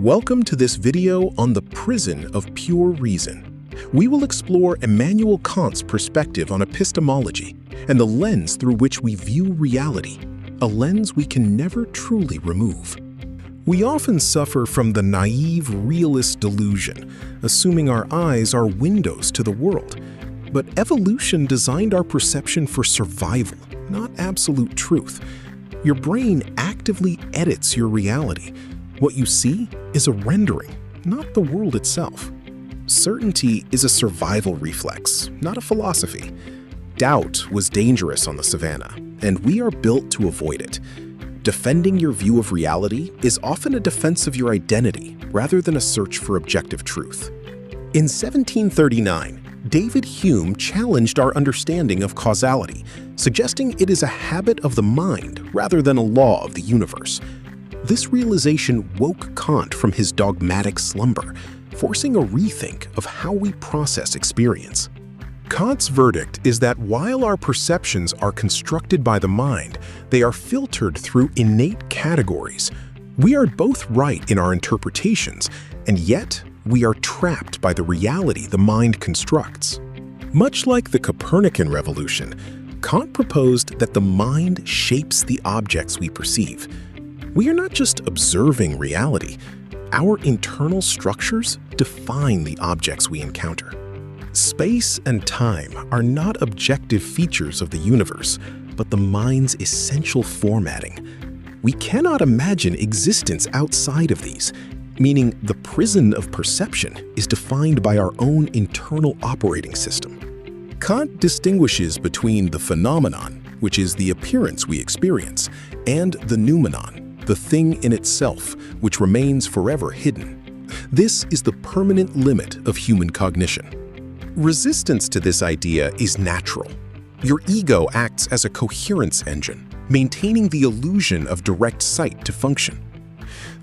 Welcome to this video on the prison of pure reason. We will explore Immanuel Kant's perspective on epistemology and the lens through which we view reality, a lens we can never truly remove. We often suffer from the naive realist delusion, assuming our eyes are windows to the world. But evolution designed our perception for survival, not absolute truth. Your brain actively edits your reality. What you see is a rendering, not the world itself. Certainty is a survival reflex, not a philosophy. Doubt was dangerous on the savannah, and we are built to avoid it. Defending your view of reality is often a defense of your identity rather than a search for objective truth. In 1739, David Hume challenged our understanding of causality, suggesting it is a habit of the mind rather than a law of the universe. This realization woke Kant from his dogmatic slumber, forcing a rethink of how we process experience. Kant's verdict is that while our perceptions are constructed by the mind, they are filtered through innate categories. We are both right in our interpretations, and yet we are trapped by the reality the mind constructs. Much like the Copernican revolution, Kant proposed that the mind shapes the objects we perceive. We are not just observing reality. Our internal structures define the objects we encounter. Space and time are not objective features of the universe, but the mind's essential formatting. We cannot imagine existence outside of these, meaning the prison of perception is defined by our own internal operating system. Kant distinguishes between the phenomenon, which is the appearance we experience, and the noumenon, the thing in itself, which remains forever hidden. This is the permanent limit of human cognition. Resistance to this idea is natural. Your ego acts as a coherence engine, maintaining the illusion of direct sight to function.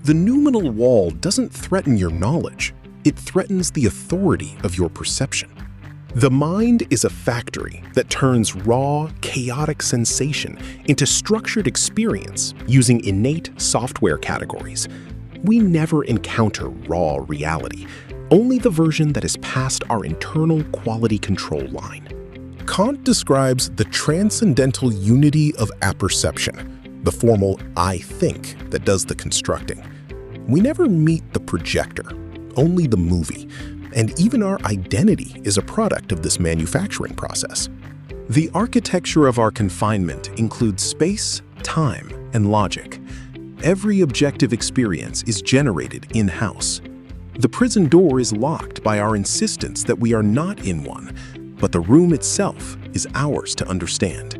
The noumenal wall doesn't threaten your knowledge, it threatens the authority of your perception. The mind is a factory that turns raw, chaotic sensation into structured experience using innate software categories. We never encounter raw reality, only the version that is past our internal quality control line. Kant describes the transcendental unity of apperception, the formal I think that does the constructing. We never meet the projector, only the movie. And even our identity is a product of this manufacturing process. The architecture of our confinement includes space, time, and logic. Every objective experience is generated in-house. The prison door is locked by our insistence that we are not in one, but the room itself is ours to understand.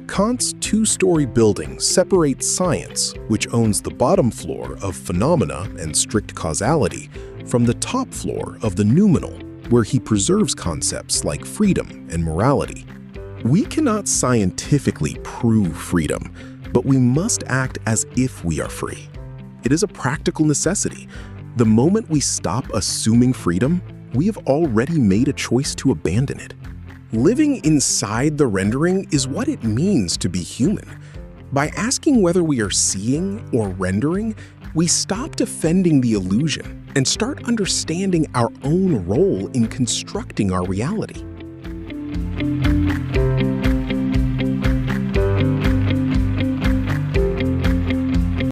Kant's two-story building separates science, which owns the bottom floor of phenomena and strict causality, from the top floor of the noumenal, where he preserves concepts like freedom and morality. We cannot scientifically prove freedom, but we must act as if we are free. It is a practical necessity. The moment we stop assuming freedom, we have already made a choice to abandon it. Living inside the rendering is what it means to be human. By asking whether we are seeing or rendering, we stop defending the illusion and start understanding our own role in constructing our reality.